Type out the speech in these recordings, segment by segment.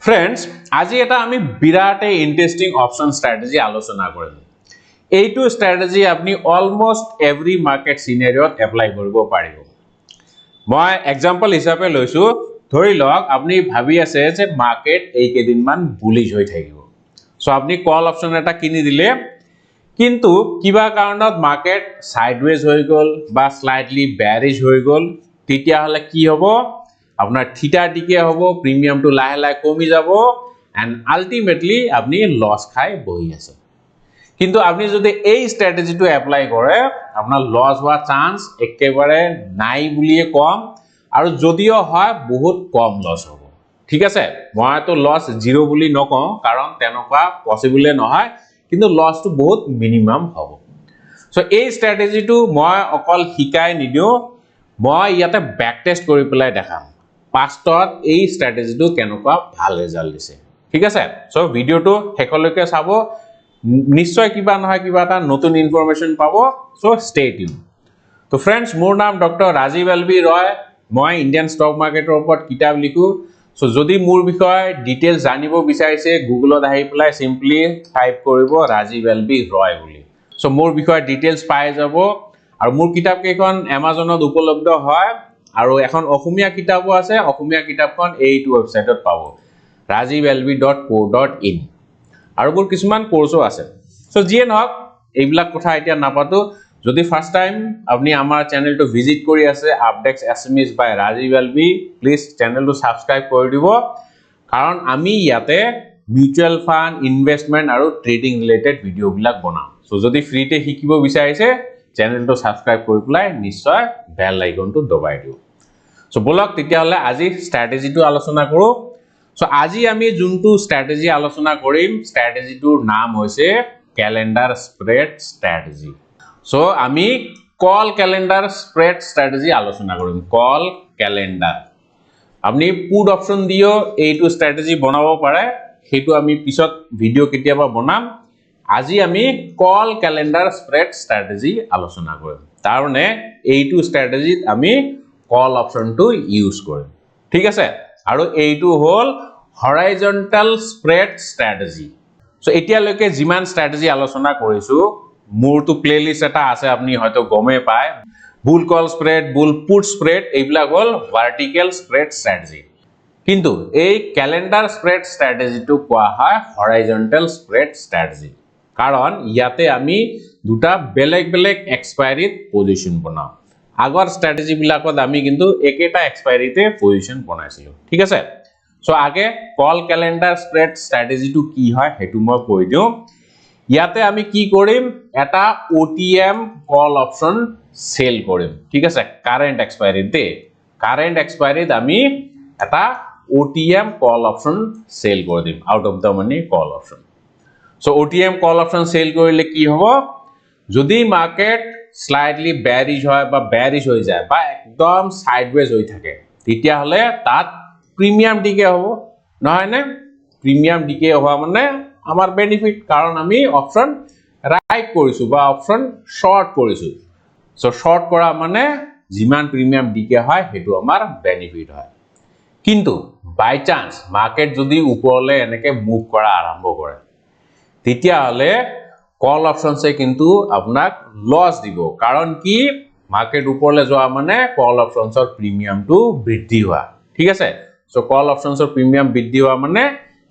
Friends, আজি এটা আমি বিৰাটে ইন্টাৰেস্টিং অপশন স্ট্ৰ্যাটেজি আলোচনা কৰিম। এইটো স্ট্ৰ্যাটেজি আপনি অলমোস্ট এভৰি মাৰ্কেট সিনাৰিওত এপ্লাই কৰিব পাৰিব। মই এক্সাম্পল হিচাপে লৈছো, ধৰি লওক আপনি ভাবি আছে যে মার্কেট এই কেইদিনমান বুলিশ হৈ থাকিব। সো আপনি কল অপশন এটা কিনি দিলে, কিন্তু কিবা কাৰণত মার্কেট সাইডওয়েজ হৈ গল বা স্লাইটলি বেয়ারিশ হৈ গল, তেতিয়া হলে কি হ'ব? আপনার থিটা ডিকে হব, প্রিমিয়ামটো লাহে লাহে কমি যাব এন্ড আলটিমেটলি আপনি লস খাই বহি আছে। কিন্তু আপনি যদি এই স্ট্র্যাটেজিটো এপ্লাই করে, আপনার লস হওয়া চান্স একেবারে নাই বুলিয়ে কম, আর যদিও হয় বহুত কম লস হব। ঠিক আছে, মই তো লস জিরো বুলি নকওঁ, কারণ তেনেকুৱা পসিবলে নহয়, কিন্তু লসটো বহুত মিনিমাম হব। সো এই স্ট্ৰ্যাটেজিটো মই অকল শিকাই নিদিও, মই ইয়াতে ব্যাক টেস্ট কৰি পেলাই দেখাম পাষ্টত এই স্ট্ৰ্যাটেজিটো কেনেকুৱা ভাল রেজাল্ট দিছে। ঠিক আছে, সো ভিডিওটো শেষলৈকে চাব, নিশ্চয় কিবা নহয় কিবা এটা নতুন ইনফরমেশন পাব। So stay tune. তো ফ্রেন্ডস, মোর নাম ডক্টর রাজীব এলবি রয়। মই ইন্ডিয়ান স্টক মার্কেটের উপর কিতাপ লিখো। সো যদি মোর বিষয়ে ডিটেইলস জানিব বিচাৰিছে, গুগলত আহি পেলাই সিম্পলি টাইপ কৰিব রাজীব এলবি রয় বুলি। সো মোর বিষয়ে ডিটেইলস পাই যাব। আর মোর কিতাপ কেইখন অ্যামাজনত উপলব্ধ হয়, আর এখন অসমীয়া কিতাপও আছে। অসমীয়া কিতাপখন এইটো ওয়েবসাইটত পাব, rajivlb.co.in। আৰু মোৰ কিছুমান কোর্সও আছে। সো যিয়ে নহওক, এইবিলাক কথা এতিয়া নাপাতো। যদি ফার্স্ট টাইম আপনি আমার চ্যানেলটো ভিজিট কৰি আছে আপডেক্স এসএমএস বাই ৰাজীব এলবি, প্লিজ চ্যানেলটো সাবস্ক্ৰাইব কৰি দিব, কাৰণ আমি ইয়াতে মিউচুয়াল ফান্ড, ইনভেস্টমেন্ট আৰু ট্ৰেডিং ৰিলেটেড ভিডিও বিলাক বনাও। সো যদি ফ্ৰিতে শিকিব বিচাৰিছে, চ্যানেলটো সাবস্ক্ৰাইব কৰি পেলাই নিশ্চয় বেল আইকনটো দবাই দিও। সো বলক তেতিয়াহলে আজি স্ট্র্যাটেজিটো আলোচনা কৰো। সো আজি আমি যোনটো স্ট্ৰ্যাটেজি আলোচনা কৰিম, স্ট্ৰ্যাটেজিটোৰ নাম হৈছে ক্যালেন্ডাৰ স্প্ৰেড স্ট্ৰ্যাটেজি। সো আমি কল ক্যালেন্ডাৰ স্প্ৰেড স্ট্ৰ্যাটেজি আলোচনা কৰিম। কল ক্যালেন্ডাৰ আপনি পুট অপশন দিও এইটো স্ট্ৰ্যাটেজি বনাব পাৰে, সেইটো আমি পিছত ভিডিও কেতিয়াবা বনাম। আজি আমি কল ক্যালেন্ডাৰ স্প্ৰেড স্ট্ৰ্যাটেজি আলোচনা কৰিম। তাৰমানে এইটো স্ট্ৰ্যাটেজিত আমি কল অপশনটো ইউজ কৰিম। ঠিক আছে, আৰু এইটো হল হৰাইজন্টাল স্প্ৰেড স্ট্ৰ্যাটেজি। সো এতিয়ালৈকে যিমান স্ট্ৰ্যাটেজি আলোচনা কৰিছো, মোৰটো প্লেলিস্ট এটা আছে, আপনি হয়তো গমে পায়। বুল কল স্প্রেড, বুল পুট স্প্রেড, এইবিলাক হল ভার্টিক্যাল স্প্রেড স্ট্র্যাটেজি। কিন্তু এই ক্যালেন্ডার স্প্রেড স্ট্র্যাটেজিটো কোৱা হয় হৰাইজন্টাল স্প্ৰেড স্ট্ৰ্যাটেজি, কাৰণ ইয়াতে আমি দুটা বেলেগ বেলেগ এক্সপায়াৰিত পজিশন বনাও। আগৰ স্ট্র্যাটেজি বিলাকত আমি কিন্তু একেটা এক্সপায়ারিতে পজিশন বনাইছিলো। ঠিক আছে, সো আগে কল ক্যালেন্ডার স্প্রেড স্ট্র্যাটেজিটো কি হয় হেতু মই কৈ দিও। ইয়াতে আমি কি কৰিম, এটা ওটিএম কল অপশন সেল কৰিম। ঠিক আছে, কাৰেন্ট এক্সপায়াৰিতে, কাৰেন্ট এক্সপায়াৰিত আমি এটা ওটিএম কল অপশন সেল কৰি দিম, out of the money call option. So OTM call option sell কৰিলে কি হ'ব, যদি মার্কেট স্লাইটলি বেয়ারিশ হয় বা বেয়ারিশ হৈ যায় বা একদম সাইডওয়েজ হৈ থাকে, তেতিয়া হলে তাত প্রিমিয়াম ডিকে হ'ব, নহয় নে? প্রিমিয়াম ডিকে হওয়া মানে আমার বেনিফিট, কারণ আমি অপশন রাইট কৰিছো বা অপশন শৰ্ট কৰিছো। সো শৰ্ট কৰা মানে যিমান প্ৰিমিয়াম ডিকে হয় হেতু আমাৰ বেনিফিট হয়। কিন্তু বাই চান্স মাৰ্কেট যদি উপৰলে এনেকে মুভ কৰা আৰম্ভ কৰে, তেতিয়া হলে কল অপশনসে কিন্তু আপোনাক লস দিব। কাৰণ কি, মাৰ্কেট উপৰলে যোৱা মানে কল অপশনসৰ প্ৰিমিয়ামটো বৃদ্ধি হোৱা। ঠিক আছে, সো কল অপশনসৰ প্ৰিমিয়াম বৃদ্ধি হোৱা মানে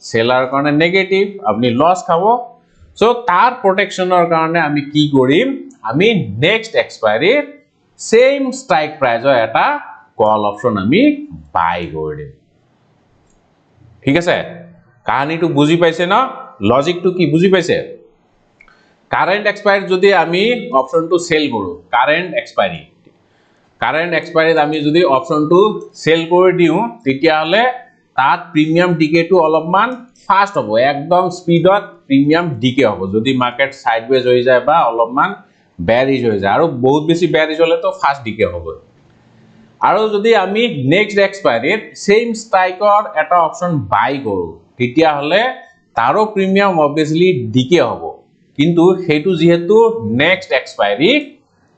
সেলাৰ কাৰণে নেগেটিভ, আপনি লস খাব। সো তাৰ প্ৰোটেকশনেৰ কাৰণে আমি কি কৰিম, আমি নেক্সট এক্সপায়াৰি সেম স্ট্ৰাইক প্ৰাইজৰ এটা কল অপশন আমি বাই কৰি দিম। ঠিক আছে, কাহিনীটো বুজি পাইছে না? লজিকটো কি বুজি পাইছে? কারেন্ট এক্সপায়ারি যদি আমি অপশনটো সেল কৰো, কাৰেন্ট এক্সপায়াৰিত আমি যদি অপশনটো সেল কৰি দিও, তেতিয়া হলে তাত প্রিমিয়াম ডিকেটো অলপমান ফাস্ট হ'ব, একদম স্পিডত প্রিমিয়াম ডিকে হ'ব যদি মার্কেট সাইডওয়েজ হৈ যায় বা অলপমান বেয়ারিশ হৈ যায়। আৰু বহুত বেছি বেয়াৰিশ হলে তো ফাস্ট ডিকে হ'ব। আৰু যদি আমি নেক্সট এক্সপায়াৰিত সেম স্ট্ৰাইকৰ এটা অপশন বাই কৰো, তেতিয়া হলে তাৰো প্রিমিয়াম অবভিয়াসলি ডিকে হ'ব, কিন্তু সেইটো যেহেতু নেক্সট এক্সপায়ারি,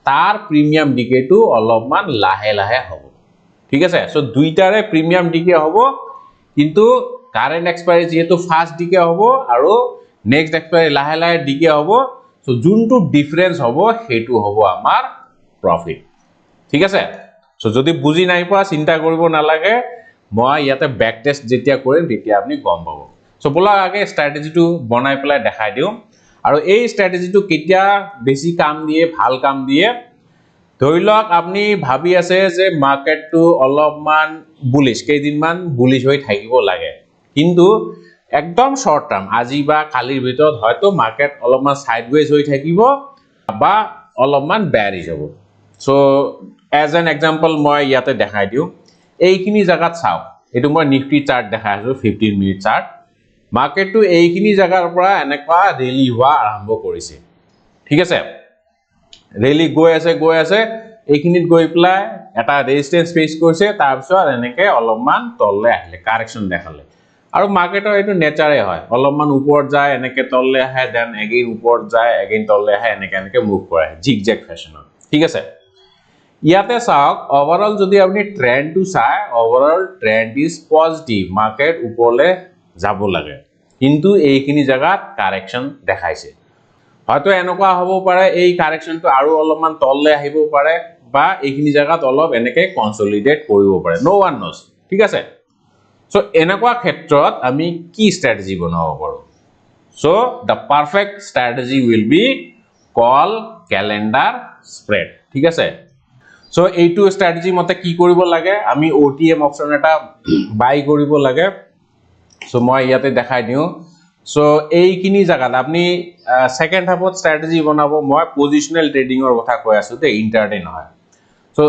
তার প্রিমিয়াম ডিকেটো অলপমান লাহে লাহে হ'ব। ঠিক আছে, সো দুইটাৰে প্ৰিমিয়াম ডিকে হ'ব, কিন্তু কাৰেন্ট এক্সপায়াৰি যেহেতু ফাৰ্স্ট ডিকে হব আৰু নেক্সট এক্সপায়াৰি লাহে লাহে ডিকে হব সো যোনটো ডিফাৰেন্স হব হেতু হব আমাৰ প্ৰফিট ঠিক আছে সো যদি বুজি নাই পোৱা চিন্তা কৰিব নালাগে মই ইয়াতে ব্যাক টেস্ট যেতিয়া কৰিম তেতিয়া আপুনি গম পাব সো বলা আগে স্ট্ৰ্যাটেজিটো বনাই পেলাই দেখাই দিও আৰু এই স্ট্ৰ্যাটেজিটো কেতিয়া বেছি কাম দিয়ে ভাল কাম দিয়ে ধৰি লওক আপুনি ভাবি আছে যে মার্কেটটো অলপমান বুলিশ কেইদিনমান বুলিশ হৈ থাকিব লাগে কিন্তু একদম শর্ট টার্ম আজি বা কালিৰ ভিতৰত হয়তো মাৰ্কেট অলপমান সাইডওয়েজ হৈ থাকিব বা অলপমান বেয়াৰিজ হ'ব সো এজ এন এক্সাম্পল মই ইয়াতে দেখাই দিও এইখিনি জায়গাত চাওক এটো মই নিফটি চার্ট দেখাই আছো 15 মিনিট চার্ট মার্কেটটো এইখিনি জায়গাৰ পৰা এনেকুৱা ৰেলি হোৱা আৰম্ভ কৰিছে ঠিক আছে ৰেলি গৈ আছে এইখিনিত গৈ পেলাই এটা ৰেজিস্ট্যান্স ফেস কৰিছে তাৰ পিছত এনেকে অলপমান তললে আহিলে কাৰেকশন দেখালে আৰু মাৰ্কেটৰ এটো নেচাৰে হয় অলপমান ওপৰত যায় এনেকে তললে আহে দেন এগেইন ওপৰত যায় এগেইন তললে আহে এনেকে মুভ কৰে জিগজেগ ফ্যাশনত ঠিক আছে ইয়াতে চাওক ওভাৰঅল যদি আপনি ট্ৰেন্ডটো চাই overall trend is positive market উপৰলে যাব লাগে কিন্তু এইখিনি জায়গাত কাৰেকশন দেখাইছে হয়তো এনেকুৱা হ'ব পাৰে এই কাৰেকশনটো আৰু অলপমান তললে আহিব পাৰে বা এইখিনি জায়গাত অলপ এনেকে কনসলিডেট কৰিব পাৰে নো ওয়ান নোস ঠিক আছে সো এনেকুৱা ক্ষেত্ৰত আমি কি স্ট্ৰ্যাটেজি বনাব পাৰো so the perfect strategy will be call calendar spread ঠিক আছে সো এইটো স্ট্ৰ্যাটেজি মতে কি কৰিব লাগে আমি ওটিএম অপশন এটা বাই কৰিব লাগে সো মই ইয়াতে দেখাই দিও সো এইখিনি জায়গাত আপনি সেকেন্ড হাফত স্ট্র্যাটেজি বনাব মই পজিশনাল ট্ৰেডিংৰ কথা কৈ আছো তে ইন্টাৰডে নহয় সো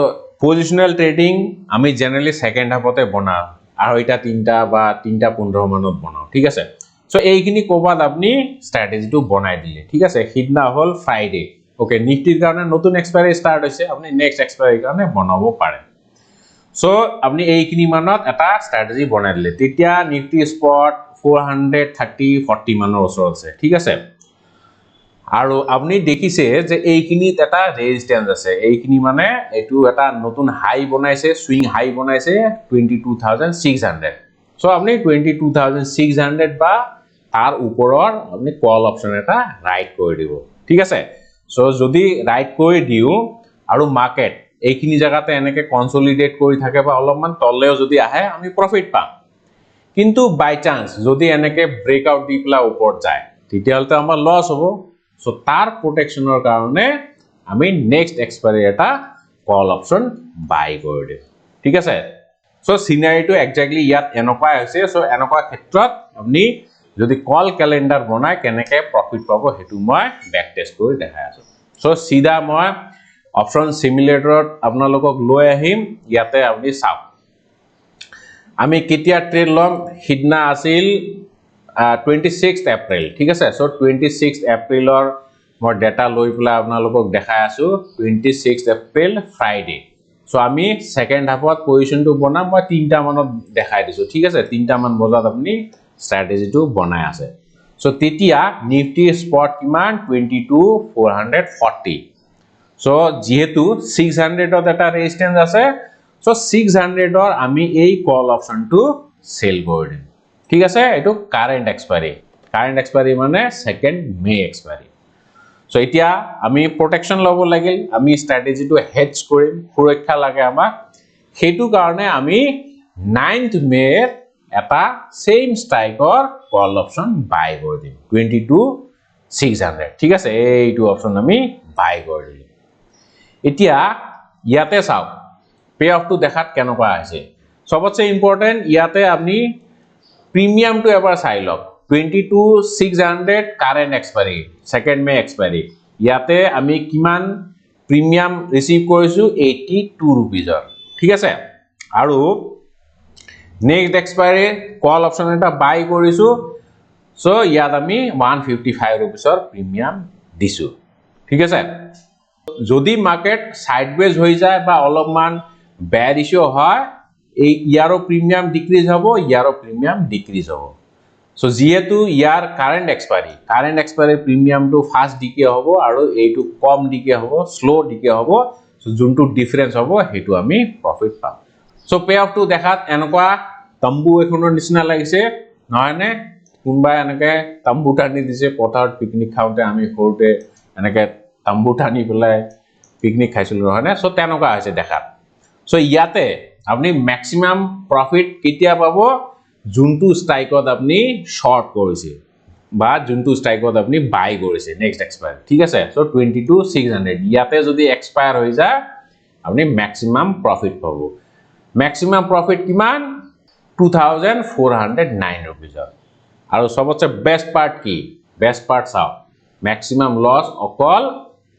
পজিশনাল ট্ৰেডিং আমি জেনাৰেলি সেকেন্ড হাফতে বনাও আৰু এটা 3টা বা 3:15 মানত বনাও ঠিক আছে সো এইখিনি কোবাত আপনি স্ট্র্যাটেজিটো বনাই দিলে ঠিক আছে হিডনা হল ফ্রাইডে ওকে নিফটিৰ কাৰণে নতুন এক্সপায়াৰি স্টাৰ্ট হৈছে আপনি নেক্সট এক্সপায়াৰি কাৰণে বনাব পাৰে সো আপনি এইখিনি মানত এটা স্ট্ৰ্যাটেজি বনাই দিলে তেতিয়া নিফটি স্পট 430-40 মানৰ ওচৰত আছে ঠিক আছে আৰু আপনি দেখিছে যে এইখিনিত এটা ৰেজিস্ট্যান্স আছে এইখিনি মানে এটো এটা নতুন হাই বনাইছে সুইং হাই বনাইছে 22600 সো আপনি 22600 বা তার উপৰৰ আপনি কল অপশন এটা ৰাইট কৰি দিব ঠিক আছে সো যদি ৰাইট কৰি দিও আৰু মাৰ্কেট এইখিনি জায়গাতে এনেকে কনসলিডেট কৰি থাকে বা অলপমান তললেও যদি আহে আমি প্ৰফিট পাম কিন্তু বাই চান্স যদি এনেকে ব্ৰেকআউট দি পেলা উপৰত যায় তেতিয়াহলে আমাৰ লস হ'ব সো তাৰ প্ৰোটেকশনৰ কাৰণে আমি নেক্সট এক্সপায়াৰি এটা কল অপশন বাই কৰি দিম ঠিক আছে সো সিনাৰিটো এক্স্যাক্টলি ইয়াত এনেকুৱা হৈছে সো এনেকুৱা ক্ষেত্ৰত আপনি যদি কল ক্যালেন্ডাৰ বনাই কেনেকে প্ৰফিট পাবো হেতু মই ব্যাক টেস্ট কৰি দেখাই আছো সো সিধা মই অপশন সিমুলেটৰত আপোনালোকক লৈ আহিম ইয়াতে আপনি চাওক আমি কেতিয়া ট্ৰেড লম হিডনা আছিল 26th এপ্ৰিল ঠিক আছে সো 26th এপ্ৰিলৰ মই ডেটা লৈ পেলা আপোনালোকক দেখাই আছো 26th এপ্রিল ফ্রাইডে সো আমি সেকেন্ড হাফত পজিশনটো বনাম মই 3টা মানত দেখাই দিছো ঠিক আছে 3টা মান বজাত আপনি স্ট্র্যাটেজিটো বনাই আছে সো তেতিয়া নিফটি স্পট কিমান 22440 সো যেহেতু 600 ত এটা ৰেজিস্ট্যান্স আছে সো 600 ৰ আমি এই কল অপশনটো সেল কৰি দিম ঠিক আছে এটো কাৰেন্ট এক্সপায়াৰি মানে 2nd মে এক্সপায়াৰি সো এতিয়া আমি প্ৰোটেকশন লব লাগিল আমি স্ট্ৰ্যাটেজিটো হেজ কৰিম সুৰক্ষা লাগে আমাক হেতু কাৰণে আমি 9th মে এটা সেম স্ট্ৰাইকৰ কল অপশন বাই কৰি দিম 22600 ঠিক আছে এইটো অপশন আমি বাই কৰি দিম এতিয়া ইয়াতে চাওক পে অফটো দেখাত কেনেকুৱা আছে সবতছে ইম্পৰ্টেন্ট ইয়াতে আপনি প্ৰিমিয়াম টু এবাৰ চাই লওক 22600 কাৰেন্ট এক্সপায়াৰি 2nd মে এক্সপায়াৰি ইয়াতে আমি কিমান প্ৰিমিয়াম ৰিসিভ কৰিছো 82 रुपीजৰ ঠিক আছে আৰু নেক্সট এক্সপায়াৰি কল অপশন এটা বাই কৰিছো সো ইয়াত আমি 155 रुपीजৰ প্রিমিয়াম দিছো ঠিক আছে যদি মার্কেট সাইডওয়েজ হৈ যায় বা অলপমান বেয়ারিশ হয় এই ইয়ারো প্রিমিয়াম ডিক্রিজ হবো ইয়ারো প্রিমিয়াম ডিক্রিজ হবো সো যেহেতু ইয়ার কারেন্ট এক্সপায়ারি প্রিমিয়ামটো ফাস্ট ডিকে হবো আৰু এইটো কম ডিকে হবো স্লো ডিকে হবো সো যোনটো ডিফাৰেন্স হবো হেতু আমি প্ৰফিট পাম সো পে অফটো দেখাত এনেকুৱা তম্বু এখনৰ নিচিনা লাগিছে নহয় নে কোনবাই এনেকে তাম্বু টানি দিছে পথাৰত পিকনিক খাওঁতে আমি সৰুতে এনেকে তাম্বু টানি পেলাই পিকনিক খাইছিলো নহয় নে সো তেনেকুৱা হৈছে দেখাত সো ইয়াতে আপনি ম্যাক্সিমাম প্ৰফিট কেতিয়া পাব যোনটো স্ট্ৰাইকত আপনি শৰ্ট কৰিছে বা যোনটো স্ট্ৰাইকত আপনি বাই কৰিছে নেক্সট এক্সপায়ার ঠিক আছে সো 22600 ইয়াতে যদি এক্সপায়ার হৈ যায় আপনি ম্যাক্সিমাম প্রফিট পাব ম্যাক্সিমাম প্রফিট কিমান 2409 rupees আৰু সবচে বেস্ট পাৰ্ট কি বেস্ট পাৰ্ট চাও ম্যাক্সিমাম লস অকল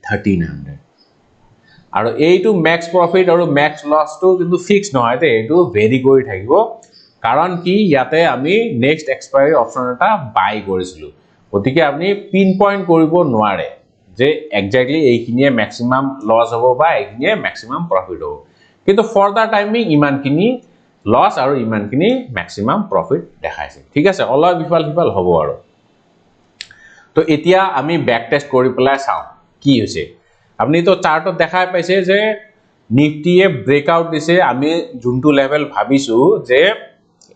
1300 আৰু এইটো ম্যাক্স প্ৰফিট আৰু ম্যাক্স লসটো কিন্তু ফিক্স নহয় তে এইটো ভেৰি কৰি থাকিব কাৰণ কি ইয়াতে আমি নেক্সট এক্সপায়াৰি অপশন এটা বাই কৰিছিলো গতিকে আপনি পিন পয়েন্ট কৰিব নোৱাৰে যে এক্স্যাক্টলি এইখিনিয়ে ম্যাক্সিমাম লস হ'ব বা এইখিনিয়ে ম্যাক্সিমাম প্রফিট হ'ব কিন্তু ফৰ দা টাইমিং ইমানখিনি লস আৰু ইমানখিনি ম্যাক্সিমাম প্ৰফিট দেখাইছে ঠিক আছে অলপ ইফাল সিফাল হ'ব আৰু তো এতিয়া আমি ব্যাক টেস্ট কৰি পেলাই চাও কি হৈছে আপনি তো চার্টত দেখাই পাইছে যে নিফটিয়ে ব্রেকআউট দিছে আমি যোনটো লেভেল ভাবিছো যে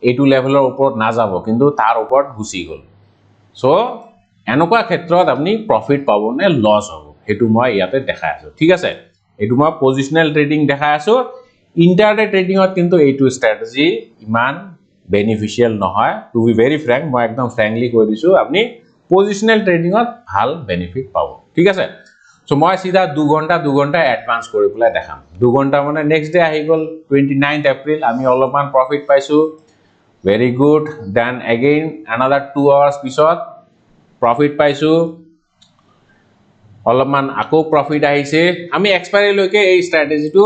এইটো লেভেলৰ ওপৰত না যাব কিন্তু তাৰ ওপৰত গুছি গল সো এনেকুৱা ক্ষেত্ৰত আপনি প্ৰফিট পাব নে লস হ'ব হেতু মই ইয়াতে দেখাই আছো ঠিক আছে এটো মই পজিশনাল ট্ৰেডিং দেখাই আছো ইন্টাৰডে ট্ৰেডিংত কিন্তু এইটো স্ট্ৰ্যাটেজি ইমান বেনিফিশিয়াল নহয় টু বি ভেৰি ফ্ৰँক মই একদম ফ্ৰँকলি কৈ দিছো আপনি পজিশনাল ট্ৰেডিংত ভাল বেনিফিট পাব ঠিক আছে সো মই সিধা 2 ঘন্টা এডভান্স কৰি পেলাই দেখাম 2 ঘন্টা মানে নেক্সট ডে আহি গল 29th এপ্ৰিল আমি অলপমান প্ৰফিট পাইছো very good then again another 2 hours পিছত প্রফিট পাইছো অলপমান আকো প্রফিট আহিছে আমি এক্সপায়ারি লৈকে এই স্ট্র্যাটেজিটো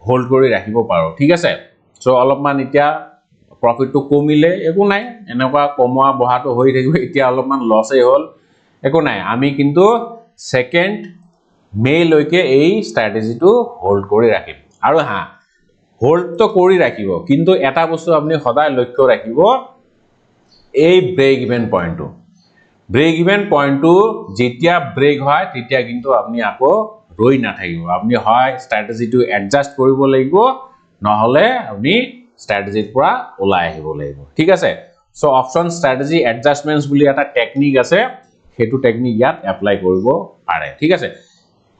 হোল্ড কৰি ৰাখিব পাৰো ঠিক আছে সো অলপমান এতিয়া প্ৰফিটটো কমিলে একো নাই এনেকুৱা কমোৱা বহাটো হৈ থাকিব এতিয়া অলপমান লসে হল একো নাই আমি কিন্তু সেকেন্ড মে লৈকে এই স্ট্র্যাটেজিটো হোল্ড কৰি ৰাখিম আৰু হা হোল্ড তো কৰি ৰাখিব কিন্তু এটা বস্তু আপনি সদায় লক্ষ্য ৰাখিব এই ব্ৰেক ইভেন পয়েন্টটো যেতিয়া ব্ৰেক হয় তেতিয়া কিন্তু আপনি আকো ৰৈ না থাকিব আপনি হয় স্ট্ৰ্যাটেজিটো এডজাস্ট কৰিব লাগিব নহলে আপনি স্ট্ৰ্যাটেজিৰ পৰা ওলাই আহিব লাগিব ঠিক আছে সো অপশন স্ট্ৰ্যাটেজি এডজাস্টমেন্টস বুলি এটা টেকনিক আছে হেতু টেকনিক ইয়াত এপ্লাই কৰিব পাৰে ঠিক আছে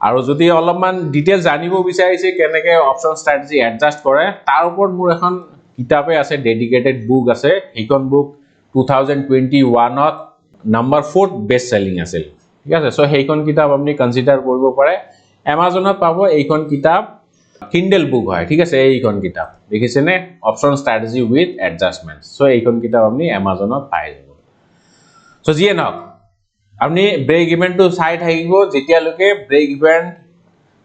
আৰু যদি অলপমান ডিটেইলস জানিব বিচাৰিছে কেনেকে অপশন স্ট্ৰ্যাটেজি এডজাস্ট কৰে তাৰ ওপৰত মোৰ এখন কিতাপে আছে ডেডিকেটেড বুক আছে এইখন বুক 2021 ত নাম্বাৰ 4 বেস্ট সেলিং আছিল ঠিক আছে সো সেইখন কিতাপ আপনি কনসিডার কৰিব পাৰে Amazonত পাব এইখন কিতাপ কিন্ডল বুক হয় ঠিক আছে এইখন কিতাপ দেখিছেনে অপশন স্ট্র্যাটেজি উইথ এডজাস্টমেন্টস সো এইখন কিতাপ আপনি Amazonত পাই যাব সো জিয়ে নক আপনি ব্রেক ইভেন্টটো চাই থাকিব যেতিয়া লৈকে ব্রেক ইভেন্ট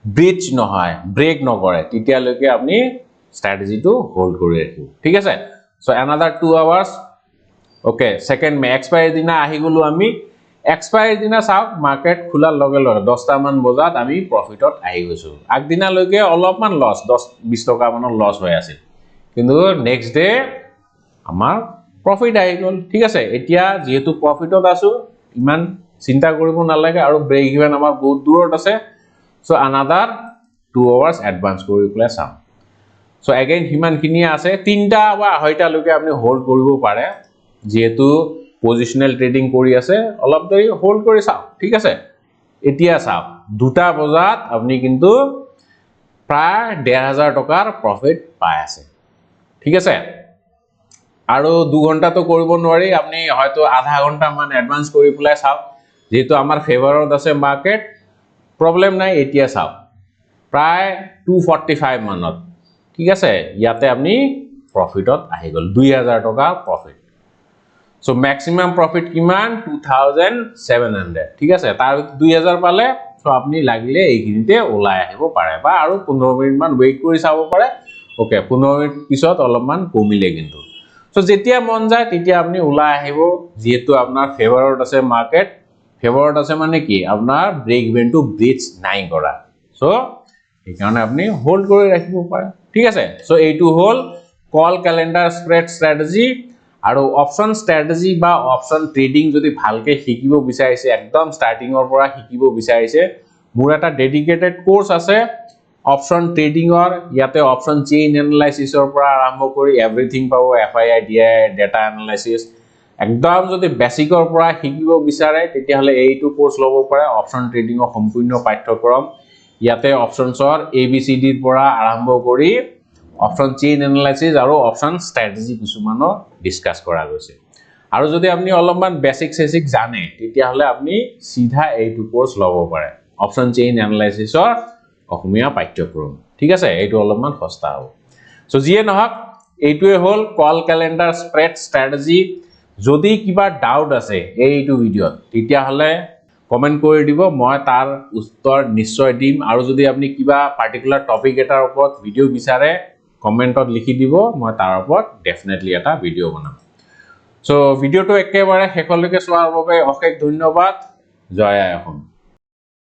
ব্রিজ নহয় ব্রেক নকৰে তেতিয়া লৈকে আপনি স্ট্ৰ্যাটেজিটো হোল্ড কৰি ৰাখিব ঠিক আছে so another 2 hours okay second মে এক্সপায়াৰি দিনা আহি গলো আমি এক্সপায়াৰি দিনা চাওক মাৰ্কেট খোলাৰ লগে লগে 10টা মান বজাত আমি প্ৰফিটত আহি গৈছো আগদিনা লৈকে অলপমান লস 10-20 টকা মানৰ লস হৈ আছিল কিন্তু নেক্সট ডে আমাৰ প্ৰফিট আহি গল ঠিক আছে এতিয়া যেহেতু প্ৰফিটত আছো ইমান চিন্তা কৰিব নালাগে আৰু ব্ৰেক ইভেন আমাৰ বহুত দূৰত আছে সো another 2 hours এডভান্স কৰি প্লে চাম সো अगेन হিমানখিনি আছে 3টা বা 2টা লৈকে আপনি হোল্ড কৰিব পাৰে যেহেতু পজিশনাল ট্ৰেডিং কৰি আছে অলপ দেৰি হোল্ড কৰি চাও ঠিক আছে এতিয়া চাও 2টা বজাত আপনি কিন্তু প্ৰায় 1500 টকাৰ প্ৰফিট পাই আছে ঠিক আছে আৰু 2 ঘন্টা তো কৰিব নোৱাৰি আপনি হয়তো আধা ঘন্টা মান এডভান্স কৰি পেলাই চাও যেহেতু আমাৰ ফেভাৰত আছে মাৰ্কেট প্ৰবলেম নাই এতিয়া চাও প্ৰায় 245 মানত ঠিক আছে ইয়াতে আপনি প্রফিটত আহি গল 2000 টকা প্রফিট সো ম্যাক্সিমাম প্রফিট কিমান 2700 ঠিক আছে তাৰ 2000 পালে সো আপনি লাগিলে এইখিনিতে ওলাই আহিব পাৰে বা আৰু 15 মিনিট মান ওয়েট কৰি চাব পাৰে ওকে 15 মিনিট পিছত অলপমান কমিলে কিন্তু সো যেতিয়া মন যায় তেতিয়া আপনি ওলাই আহিব যেহেতু আপোনাৰ ফেভাৰত আছে মাৰ্কেট ফেভাৰত আছে মানে কি আপোনাৰ ব্ৰেক ইভেন্টটো ব্ৰিজ নাই কৰা সো এই কাৰণে আপনি হোল্ড কৰি ৰাখিব পাৰে ঠিক আছে সো এইটো হল কল ক্যালেন্ডাৰ স্প্ৰেড স্ট্ৰ্যাটেজি আৰু অপশন স্ট্ৰ্যাটেজি বা অপশন ট্ৰেডিং যদি ভালকে শিকিব বিচাৰিছে একদম স্টাৰ্টিংৰ পৰা শিকিব বিচাৰিছে মোৰ এটা ডেডিকেটেড কোৰ্স আছে অপশন ট্ৰেডিংৰ ইয়াতে অপশন চেইন এনালাইসিসৰ পৰা আৰম্ভ কৰি এভৰিথিং পাব FII DI ডেটা এনালাইসিস একদম যদি বেসিকৰ পৰা শিকিব বিচাৰে তেতিয়াহলে এইটো কোৰ্স ল'ব পাৰে অপশন ট্ৰেডিংৰ সম্পূৰ্ণ পাঠ্যক্ৰম ইয়াতে অপশনছৰ ABCD ৰ পৰা আৰম্ভ কৰি অপশন চেইন এনালাইসিস আৰু অপশন স্ট্ৰেটেজি কিছুমানো ডিসকাস কৰা গৈছে আৰু যদি আপুনি অলপমান বেসিক জানে তেতিয়াহলে আপুনি সিধা এইটো কোৰ্স ল'ব পাৰে অপশন চেইন এনালাইসিসৰ অসমীয়া পাঠ্যক্ৰম ঠিক আছে এইটো অলপমান সস্তা হ'ব সো যিয়ে নহক এইটোৱে হল কল ক্যালেন্ডাৰ স্প্ৰেড স্ট্ৰেটেজি যদি কিবা ডাউট আছে এইটো ভিডিওত তেতিয়াহলে কমেন্ট কৰি দিব মই তাৰ উত্তৰ নিশ্চয় দিম আৰু যদি আপুনি কিবা পাৰ্টিকুলাৰ টপিক এটাৰ ওপৰত ভিডিও বিচাৰে কমেন্টত লিখি দিব মই তাৰ ওপৰত ডেফিনেটলি এটা ভিডিও বনাম সো ভিডিওটো একেবাৰে শেষলৈকে চোৱাৰ বাবে অশেষ ধন্যবাদ জয় আই অসম